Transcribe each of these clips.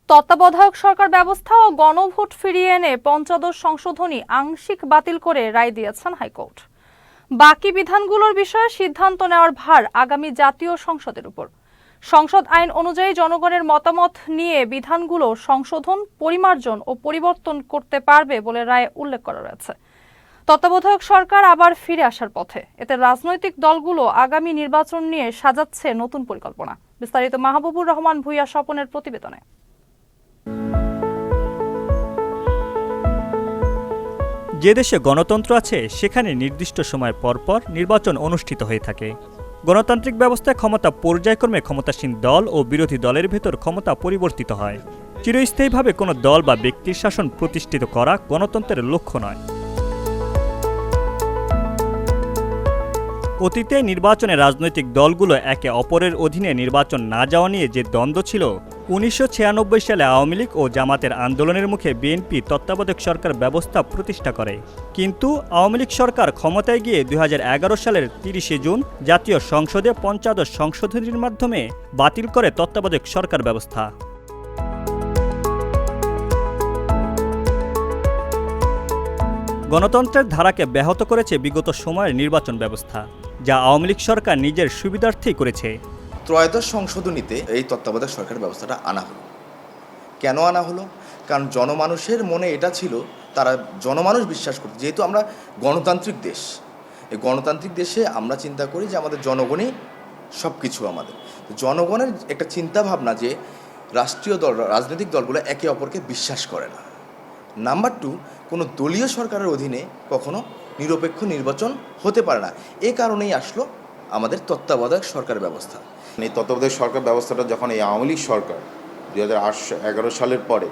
তত্ত্বাবধায়ক সরকার ব্যবস্থা ও গণভোট ফিরিয়ে এনে পঞ্চদশ সংশোধনী আংশিক বাতিল করে রায় দিয়েছেন হাইকোর্ট। বাকি বিধানগুলোর বিষয়ে সিদ্ধান্ত নেওয়ার ভার আগামী জাতীয় সংসদের উপর। সংসদ আইন অনুযায়ী জনগণের মতামত নিয়ে বিধানগুলো সংশোধন, পরিমার্জন ও পরিবর্তন করতে পারবে বলে রায়ে উল্লেখ করা রয়েছে। তত্ত্বাবধায়ক সরকার আবার ফিরে আসার পথে। এতে রাজনৈতিক দলগুলো আগামী নির্বাচন নিয়ে সাজাচ্ছে নতুন পরিকল্পনা। বিস্তারিত মাহবুবুর রহমান ভূঁইয়া স্বপনের প্রতিবেদনে। যে দেশে গণতন্ত্র আছে সেখানে নির্দিষ্ট সময় পরপর নির্বাচন অনুষ্ঠিত হয়ে থাকে। গণতান্ত্রিক ব্যবস্থায় ক্ষমতা পর্যায়ক্রমে ক্ষমতাসীন দল ও বিরোধী দলের ভেতর ক্ষমতা পরিবর্তিত হয়। চিরস্থায়ীভাবে কোনো দল বা ব্যক্তির শাসন প্রতিষ্ঠিত করা গণতন্ত্রের লক্ষ্য নয়। অতীতে নির্বাচনে রাজনৈতিক দলগুলো একে অপরের অধীনে নির্বাচন না যাওয়া নিয়ে যে দ্বন্দ্ব ছিল, ১৯৯৬ সালে আওয়ামী লীগ ও জামাতের আন্দোলনের মুখে বিএনপি তত্ত্বাবধায়ক সরকার ব্যবস্থা প্রতিষ্ঠা করে। কিন্তু আওয়ামী লীগ সরকার ক্ষমতায় গিয়ে ২০১১ সালের ৩০শে জুন জাতীয় সংসদে পঞ্চদশ সংশোধনীর মাধ্যমে বাতিল করে তত্ত্বাবধায়ক সরকার ব্যবস্থা। গণতন্ত্রের ধারাকে ব্যাহত করেছে বিগত সময়ের নির্বাচন ব্যবস্থা, যা আওয়ামী লীগ সরকার নিজের সুবিধার্থেই করেছে। ত্রয়োদশ সংশোধনীতে এই তত্ত্বাবধায়ক সরকার ব্যবস্থাটা আনা হলো। কেন আনা হলো? কারণ জনমানুষের মনে এটা ছিল, তারা জনমানুষ বিশ্বাস করত, যেহেতু আমরা গণতান্ত্রিক দেশ, এই গণতান্ত্রিক দেশে আমরা চিন্তা করি যে আমাদের জনগণই সব কিছু। আমাদের জনগণের একটা চিন্তা ভাবনা যে রাষ্ট্রীয় দল, রাজনৈতিক দলগুলো একে অপরকে বিশ্বাস করে না। নাম্বার 2, কোনো দলীয় সরকারের অধীনে কখনো নিরপেক্ষ নির্বাচন হতে পারে না। এ কারণেই আসলো আমাদের তত্ত্বাবধায়ক সরকার ব্যবস্থা। এই তত্ত্বাবধায়ক সরকার ব্যবস্থাটা যখন এই আওয়ামী লীগ সরকার ২০১১ সালের পরে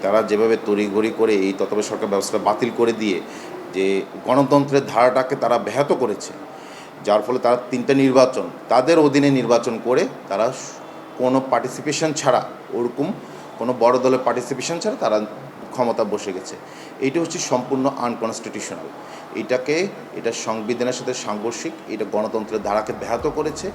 তারা যেভাবে তড়িঘড়ি করে এই তত্ত্বাবধায়ক সরকার ব্যবস্থাটা বাতিল করে দিয়ে যে গণতন্ত্রের ধারাটাকে তারা ব্যাহত করেছে, যার ফলে তারা 3টা নির্বাচন তাদের অধীনে নির্বাচন করে তারা কোনো পার্টিসিপেশন ছাড়া, ওরকম কোনো বড় দলের পার্টিসিপেশন ছাড়া তারা ক্ষমতা বসে গেছে। এইটা হচ্ছে সম্পূর্ণ আনকনস্টিটিউশনাল। এটা সংবিধানের সাথে সাংঘর্ষিক, এটা গণতন্ত্রের ধারাকে ব্যাহত করেছে।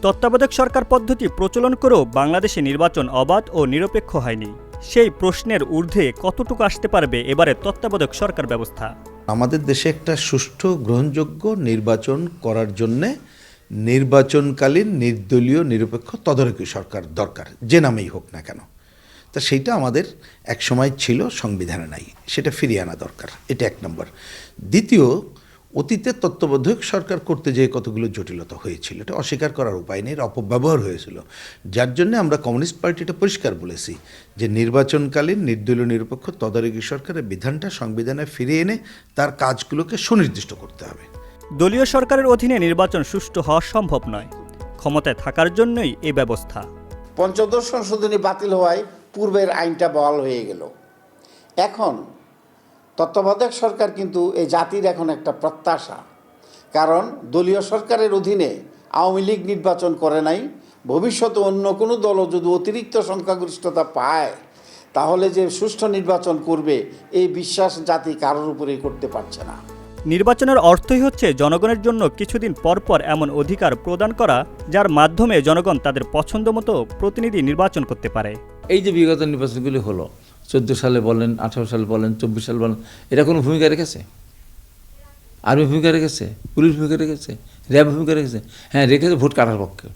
তত্ত্বাবধায়ক সরকার পদ্ধতি প্রচলন করেও বাংলাদেশে নির্বাচন অবাধ ও নিরপেক্ষ হয়নি। সেই প্রশ্নের ঊর্ধ্বে কতটুকু আসতে পারবে এবারে তত্ত্বাবধায়ক সরকার ব্যবস্থা? আমাদের দেশে একটা সুষ্ঠু গ্রহণযোগ্য নির্বাচন করার জন্যে নির্বাচনকালীন নির্দলীয় নিরপেক্ষ তদারকি সরকার দরকার, যে নামেই হোক না কেন। তা সেইটা আমাদের এক সময় ছিল, সংবিধানে নাই, সেটা ফিরিয়ে আনা দরকার। এটা 1 নম্বর। দ্বিতীয়, অতীতে তত্ত্বাবধায়ক সরকার করতে যেয়ে কতগুলো জটিলতা হয়েছিল, এটা অস্বীকার করার উপায় নেই, অপব্যবহার হয়েছিল। যার জন্য আমরা কমিউনিস্ট পার্টিটা পরিষ্কার বলেছি যে নির্বাচনকালীন নির্দলীয় নিরপেক্ষ তদারকি সরকারের বিধানটা সংবিধানে ফিরিয়ে এনে তার কাজগুলোকে সুনির্দিষ্ট করতে হবে। দলীয় সরকারের অধীনে নির্বাচন সুষ্ঠু হওয়া সম্ভব নয়। ক্ষমতায় থাকার জন্যই এই ব্যবস্থা। পঞ্চদশ সংশোধনী বাতিল হওয়ায় পূর্বের আইনটা বহাল হয়ে গেল। এখন তত্ত্বাবধায়ক সরকার কিন্তু এই জাতির এখন একটা প্রত্যাশা, কারণ দলীয় সরকারের অধীনে আওয়ামী লীগ নির্বাচন করে নাই। ভবিষ্যতে অন্য কোনো দলও যদি অতিরিক্ত সংখ্যাগরিষ্ঠতা পায় তাহলে যে সুষ্ঠু নির্বাচন করবে, এই বিশ্বাস জাতি কারোর উপরেই করতে পারছে না। নির্বাচনের অর্থই হচ্ছে জনগণের জন্য কিছুদিন পরপর এমন অধিকার প্রদান করা যার মাধ্যমে জনগণ তাদের পছন্দ মতো প্রতিনিধি নির্বাচন করতে পারে। এই যে বিগত নির্বাচনগুলি হলো, 14 সালে বলেন, 18 সালে বলেন, 24 সালে বলেন, এটা কোনো ভূমিকা রেখেছে? আর্মি ভূমিকা রেখেছে, পুলিশ ভূমিকা রেখেছে, র্যাব ভূমিকা রেখেছে? হ্যাঁ, রেখেছে ভোট কাটার পক্ষে।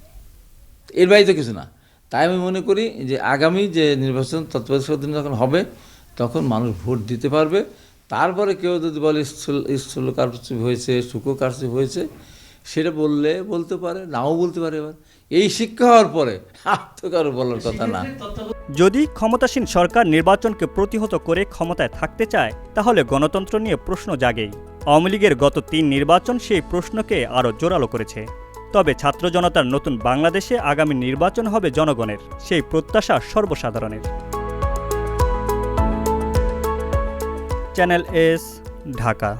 এর বাইরে তো কিছু না। তাই আমি মনে করি যে আগামী যে নির্বাচন তত্ত্বাবধায়ক সরকার যখন হবে, তখন মানুষ ভোট দিতে পারবে। তারপরে কেউ যদি বলে স্থূল কারচুপি হয়েছে, সূক্ষ্ম কারচুপি হয়েছে, সেটা বলতে পারে, নাও বলতে পারে। এবার এই শিক্ষা হওয়ার পরে আর তো কারো বলার কথা না। যদি ক্ষমতাসীন সরকার নির্বাচনকে প্রতিহত করে ক্ষমতায় থাকতে চায়, তাহলে গণতন্ত্র নিয়ে প্রশ্ন জাগেই। আওয়ামী লীগের গত 3 নির্বাচন সেই প্রশ্নকে আরও জোরালো করেছে। তবে ছাত্র জনতার নতুন বাংলাদেশে আগামী নির্বাচন হবে জনগণের, সেই প্রত্যাশা সর্বসাধারণের। Channel S, Dhaka.